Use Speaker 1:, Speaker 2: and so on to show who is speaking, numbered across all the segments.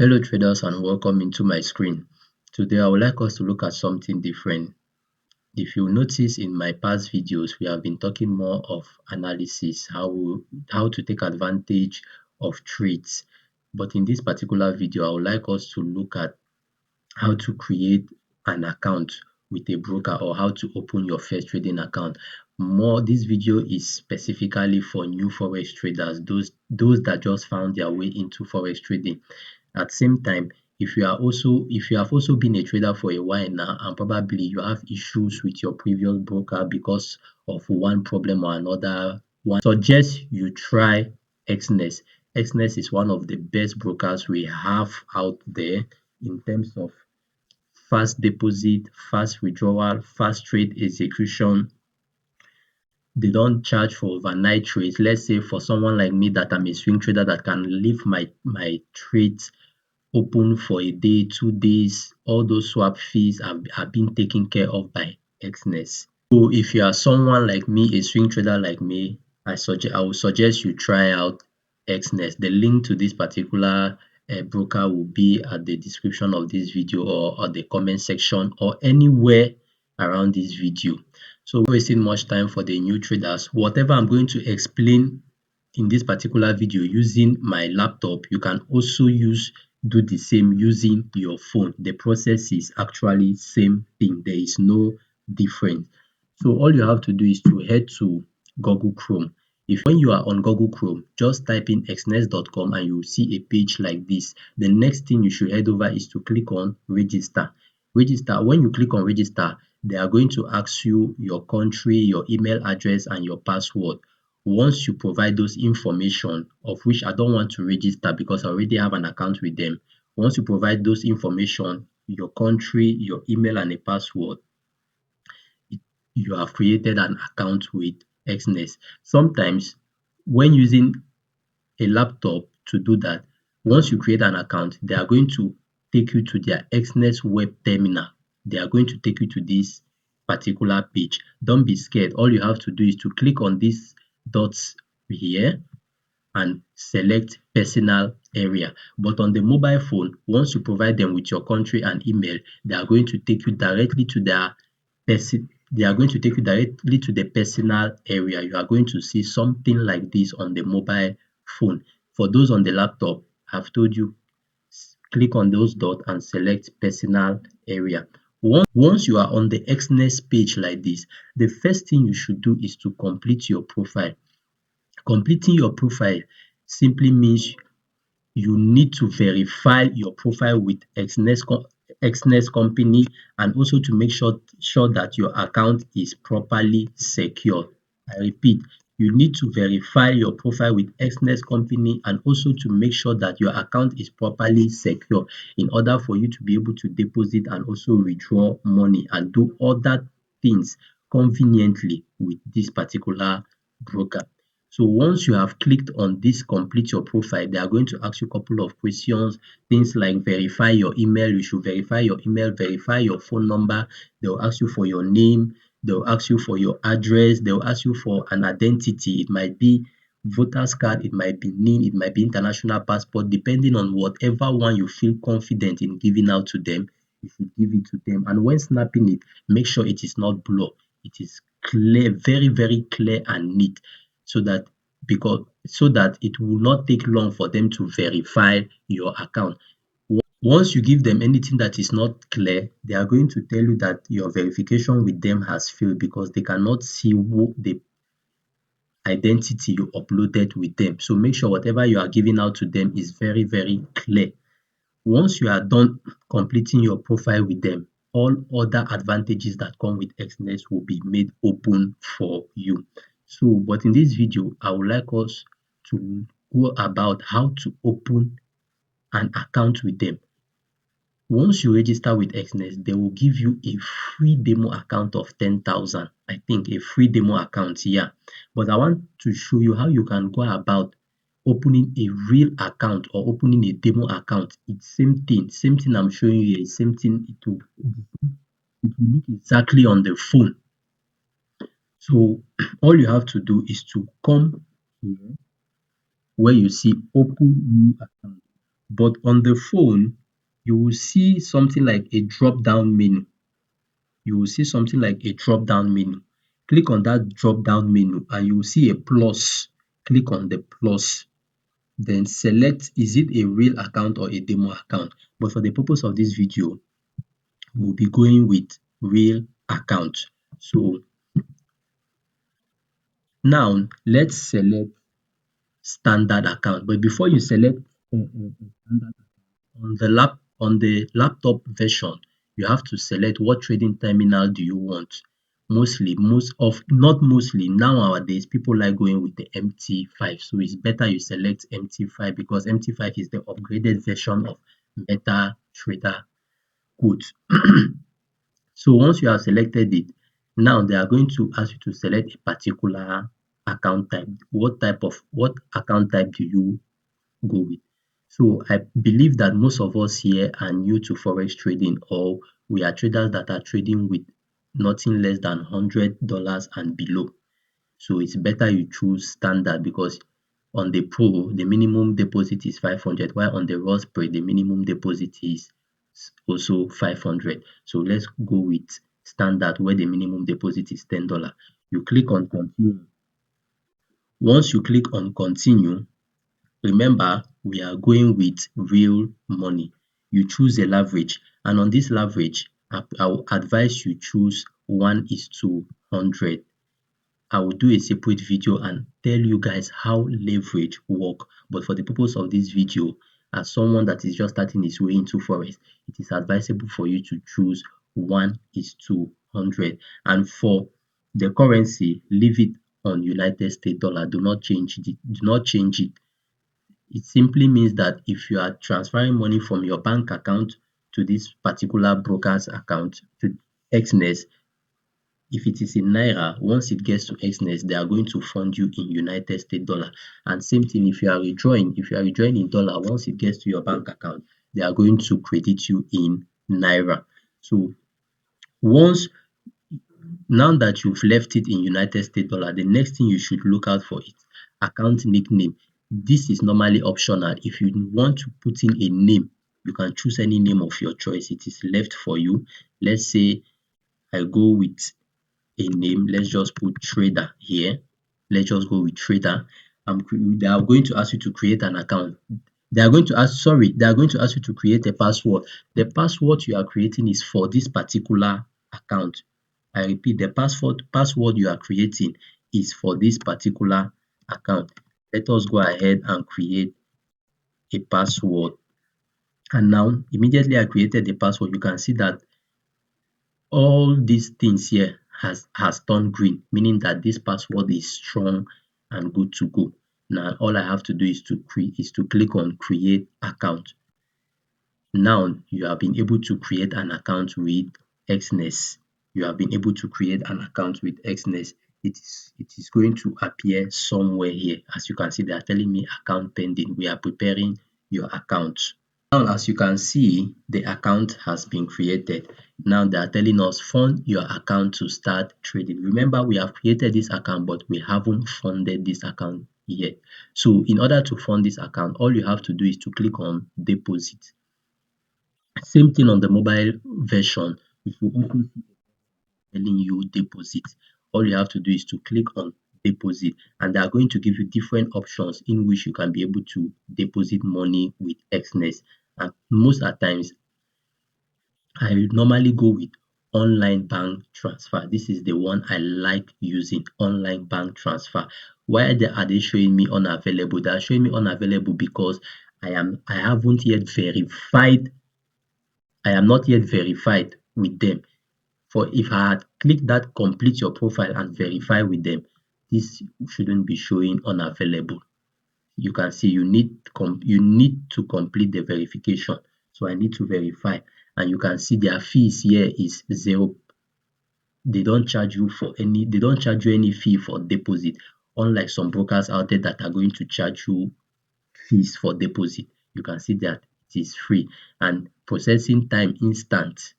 Speaker 1: Hello traders and welcome into my screen. Today I would like us to look at something different. If you notice in my past videos, we have been talking more of analysis, how to take advantage of trades. But in this particular video, I would like us to look at how to create an account with a broker or how to open your first trading account. This video is specifically for new forex traders, those that just found their way into forex trading. At the same time, if you have also been a trader for a while now and probably you have issues with your previous broker because of one problem or another, one suggest you try Exness. Exness is one of the best brokers we have out there in terms of fast deposit, fast withdrawal, fast trade execution. They don't charge for overnight trades. Let's say for someone like me that I'm a swing trader that can leave my trades open for a day, 2 days, all those swap fees are being taken care of by Exness. So if you are someone like me, a swing trader like me, I would suggest you try out Exness. The link to this particular broker will be at the description of this video or the comment section or anywhere around this video. So without wasting much time for the new traders, whatever I'm going to explain in this particular video using my laptop, you can also do the same using your phone. The process is actually same thing. There is no difference. So all you have to do is to head to Google Chrome. When you are on Google Chrome, just type in exness.com and you will see a page like this. The next thing you should head over is to click on register. When you click on register, they are going to ask you your country, your email address and your password. Once you provide those information, of which I don't want to register because I already have an account with them. Once you provide those information, your country, your email and a password, you have created an account with Exness. Sometimes when using a laptop to do that, once you create an account, they are going to take you to their Exness web terminal. They are going to take you to this particular page. Don't be scared. All you have to do is to click on these dots here and select personal area. But on the mobile phone, once you provide them with your country and email, they are going to take you directly to the personal area. You are going to see something like this on the mobile phone. For those on the laptop, I've told you, click on those dots and select personal area. Once you are on the Exness page like this, the first thing you should do is to complete your profile. Completing your profile simply means you need to verify your profile with Exness company and also to make sure that your account is properly secured. I repeat, you need to verify your profile with Exness company and also to make sure that your account is properly secure in order for you to be able to deposit and also withdraw money and do other things conveniently with this particular broker. So once you have clicked on this complete your profile, they are going to ask you a couple of questions, things like verify your email. You should verify your email, verify your phone number. They'll ask you for your name. They'll ask you for your address. They'll ask you for an identity. It might be voter's card, it might be NIN, it might be international passport, depending on whatever one you feel confident in giving out to them, you should give it to them. And when snapping it, make sure it is not blur. It is clear, very, very clear and neat so that it will not take long for them to verify your account. Once you give them anything that is not clear, they are going to tell you that your verification with them has failed because they cannot see the identity you uploaded with them. So make sure whatever you are giving out to them is very, very clear. Once you are done completing your profile with them, all other advantages that come with Exness will be made open for you. So, but in this video, I would like us to go about how to open an account with them. Once you register with Exness, they will give you a free demo account of 10,000. I think a free demo account, yeah. But I want to show you how you can go about opening a real account or opening a demo account. It's same thing I'm showing you here, same thing it will look exactly on the phone. So all you have to do is to come here where you see open new account. But on the phone, you will see something like a drop down menu. You will see something like a drop down menu. Click on that drop down menu and you will see a plus. Click on the plus. Then select, is it a real account or a demo account? But for the purpose of this video, we'll be going with real account. So now let's select standard account. But before you select standard, on the laptop version, you have to select what trading terminal do you want. Not mostly, nowadays people like going with the MT5, so it's better you select MT5 because MT5 is the upgraded version of MetaTrader code. So once you have selected it, now they are going to ask you to select a particular account type. What account type do you go with? So I believe that most of us here are new to forex trading, or we are traders that are trading with nothing less than $100 and below. So it's better you choose standard because on the pro the minimum deposit is 500, while on the raw spread the minimum deposit is also 500. So let's go with standard where the minimum deposit is $10. You click on continue. Once you click on continue, remember we are going with real money. You choose a leverage, and on this leverage I will advise you choose 1:100. I will do a separate video and tell you guys how leverage work, but for the purpose of this video, as someone that is just starting his way into forex, it is advisable for you to choose 1:100. And for the currency, leave it on United States dollar. Do not change it. Do not change it. It simply means that if you are transferring money from your bank account to this particular broker's account to Exness, if it is in naira, once it gets to Exness, they are going to fund you in United States dollar. And same thing if you are withdrawing in dollar, once it gets to your bank account, they are going to credit you in naira. So once now that you've left it in United States dollar, the next thing you should look out for is account nickname. This is normally optional. If you want to put in a name, you can choose any name of your choice. It is left for you. Let's say I go with a name. Let's just put trader here. Let's just go with trader. They are going to ask you to create an account. They are going to ask, sorry, they are going to ask you to create a password. The password you are creating is for this particular account. I repeat, the password you are creating is for this particular account. Let us go ahead and create a password. And now, immediately I created the password, you can see that all these things here has turned green, meaning that this password is strong and good to go. Now all I have to do is to click on create account. Now you have been able to create an account with Exness. You have been able to create an account with Exness. It is going to appear somewhere here. As you can see, they are telling me account pending. We are preparing your account. Now, as you can see, the account has been created. Now they are telling us fund your account to start trading. Remember, we have created this account, but we haven't funded this account yet. So in order to fund this account, all you have to do is to click on deposit. Same thing on the mobile version. You will also see telling you deposit. All you have to do is to click on deposit, and they are going to give you different options in which you can be able to deposit money with Exness. And most at times, I normally go with online bank transfer. This is the one I like using, online bank transfer. Why are they showing me unavailable? They are showing me unavailable because I haven't yet verified. I am not yet verified with them. For if I had clicked that complete your profile and verify with them, this shouldn't be showing unavailable. You can see you need to complete the verification. So I need to verify, and you can see their fees here is zero. They don't charge you any fee for deposit, unlike some brokers out there that are going to charge you fees for deposit. You can see that it is free, and processing time instant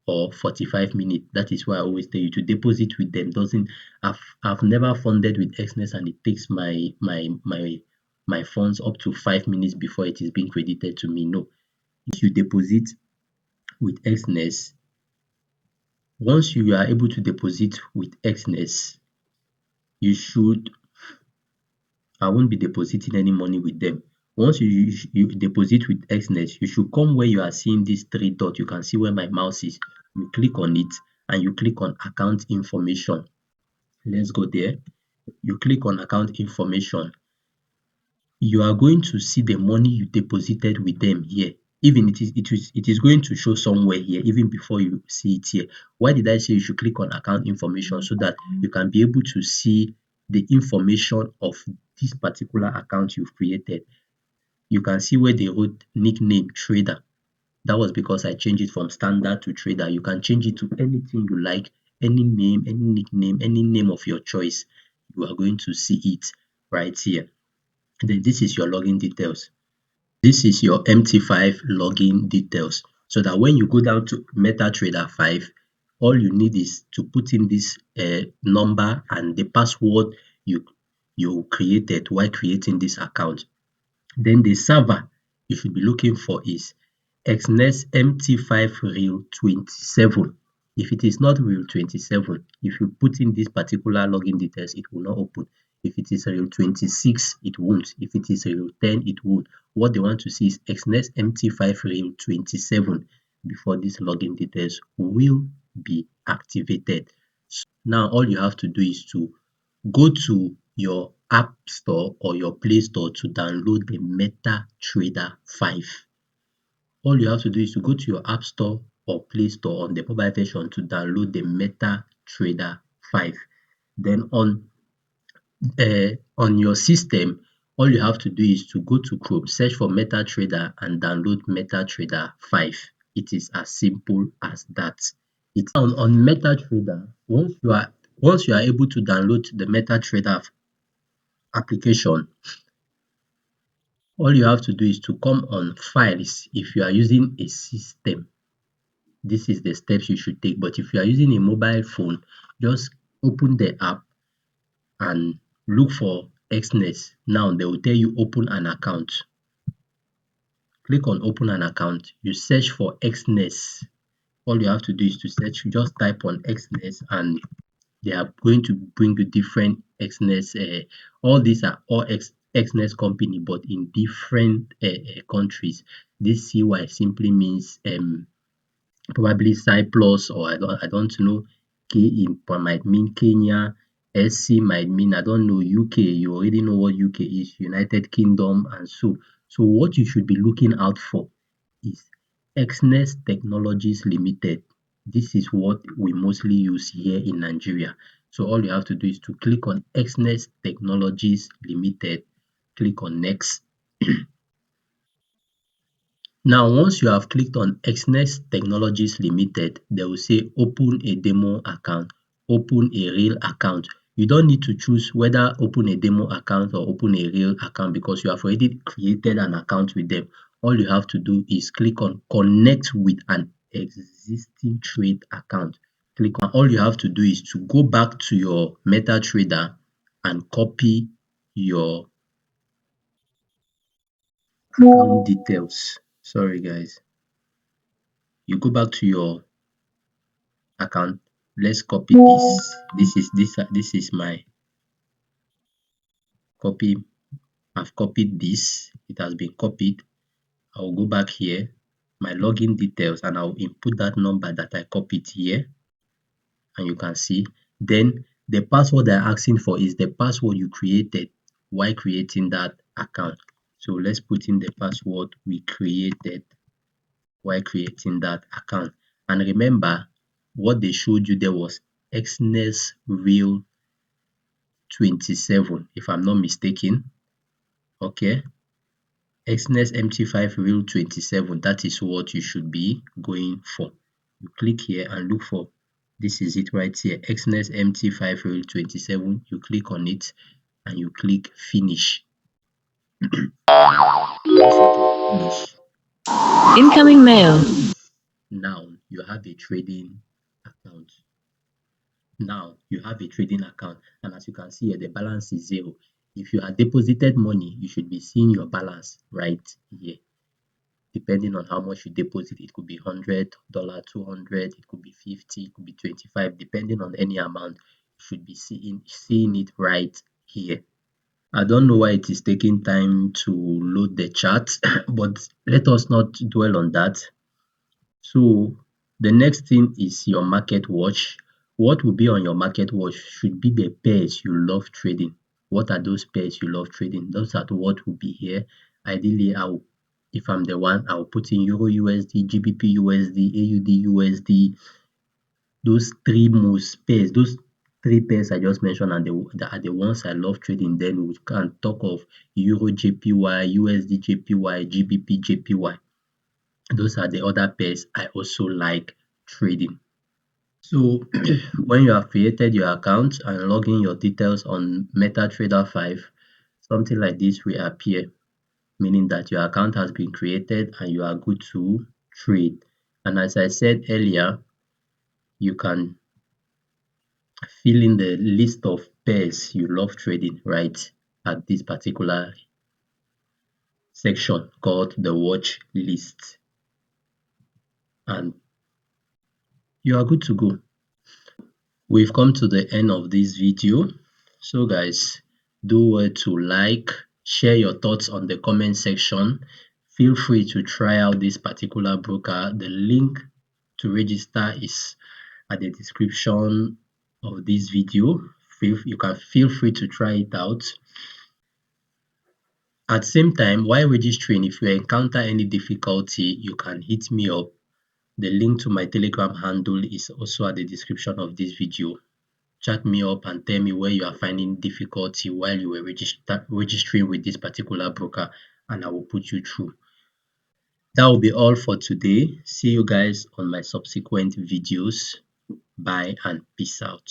Speaker 1: or 45 minutes. That is why I always tell you to deposit with them. Doesn't I've never funded with Exness and it takes my funds up to 5 minutes before it is being credited to me. No. If you deposit with Exness, once you are able to deposit with Exness, you should I won't be depositing any money with them. Once you deposit with Exness, you should come where you are seeing this three dot. You can see where my mouse is. You click on it and you click on account information. Let's go there. You click on account information. You are going to see the money you deposited with them here. Even it is going to show somewhere here even before you see it here. Why did I say you should click on account information? So that you can be able to see the information of this particular account you've created. You can see where they wrote nickname trader. That was because I changed it from standard to trader. You can change it to anything you like, any name, any nickname, any name of your choice. You are going to see it right here. Then this is your login details. This is your MT5 login details. So that when you go down to MetaTrader 5, all you need is to put in this number and the password you created while creating this account. Then the server you should be looking for is Exness MT5 Real 27. If it is not Real 27, if you put in this particular login details, it will not open. If it is Real 26, it won't. If it is Real 10, it would. What they want to see is Exness MT5 Real 27 before these login details will be activated. Now all you have to do is to go to your app store or your play store to download the MetaTrader 5. All you have to do is to go to your app store or play store on the mobile version to download the MetaTrader 5. Then on your system, all you have to do is to go to Chrome, search for MetaTrader and download MetaTrader 5. It is as simple as that. It's on MetaTrader. Once you are able to download the MetaTrader application, all you have to do is to come on files if you are using a system. This is the steps you should take. But if you are using a mobile phone, just open the app and look for Exness. Now they will tell you open an account. Click on open an account. You search for Exness. All you have to do is to search, just type on Exness and they are going to bring you different Exness. All these are all Exness company, but in different countries. This CY simply means probably Cyprus, or I don't know. KE might mean Kenya. SC might mean, I don't know, UK. You already know what UK is, United Kingdom, and so what you should be looking out for is Exness Technologies Limited. This is what we mostly use here in Nigeria. So all you have to do is to click on Exness Technologies Limited, click on next. Now once you have clicked on Exness Technologies Limited, they will say open a demo account, open a real account. You don't need to choose whether open a demo account or open a real account because you have already created an account with them. All you have to do is click on connect with an existing trade account. Click on all you have to do is to go back to your MetaTrader and copy your account details. Sorry guys. You go back to your account. Let's copy this. This is my copy. I've copied this. It has been copied. I will go back here, my login details, and I'll input that number that I copied here. And you can see. Then the password they're asking for is the password you created while creating that account. So let's put in the password we created while creating that account. And remember, what they showed you there was Exness Real 27, if I'm not mistaken. Okay, Exness MT5 Real 27, that is what you should be going for. You click here and look for, this is it right here, Exness MT5 Real 27. You click on it and you click finish. Once you click finish,
Speaker 2: Incoming mail.
Speaker 1: now you have a trading account. Now you have a trading account, and as you can see here, the balance is zero. If you have deposited money, you should be seeing your balance right here. Depending on how much you deposit, it could be $100, 200, it could be 50, it could be 25, depending on any amount, you should be seeing it right here. I don't know why it is taking time to load the chart, but let us not dwell on that. So the next thing is your market watch. What will be on your market watch should be the pairs you love trading. What are those pairs you love trading? Those are what will be here. Ideally, if I'm the one, I'll put in Euro USD, GBP USD, AUD USD. Those three most pairs, those three pairs I just mentioned are the ones I love trading. Then we can talk of Euro JPY, USD JPY, GBP JPY. Those are the other pairs I also like trading. So when you have created your account and log in your details on MetaTrader 5, something like this will appear, meaning that your account has been created and you are good to trade. And as I said earlier, you can fill in the list of pairs you love trading right at this particular section called the watch list, and you are good to go. We've come to the end of this video. So guys, do well to like, share your thoughts on the comment section. Feel free to try out this particular broker. The link to register is at the description of this video. You can feel free to try it out. At the same time, while registering, if you encounter any difficulty, you can hit me up. The link to my Telegram handle is also at the description of this video. Chat me up and tell me where you are finding difficulty while you were registering with this particular broker, and I will put you through. That will be all for today. See you guys on my subsequent videos. Bye and peace out.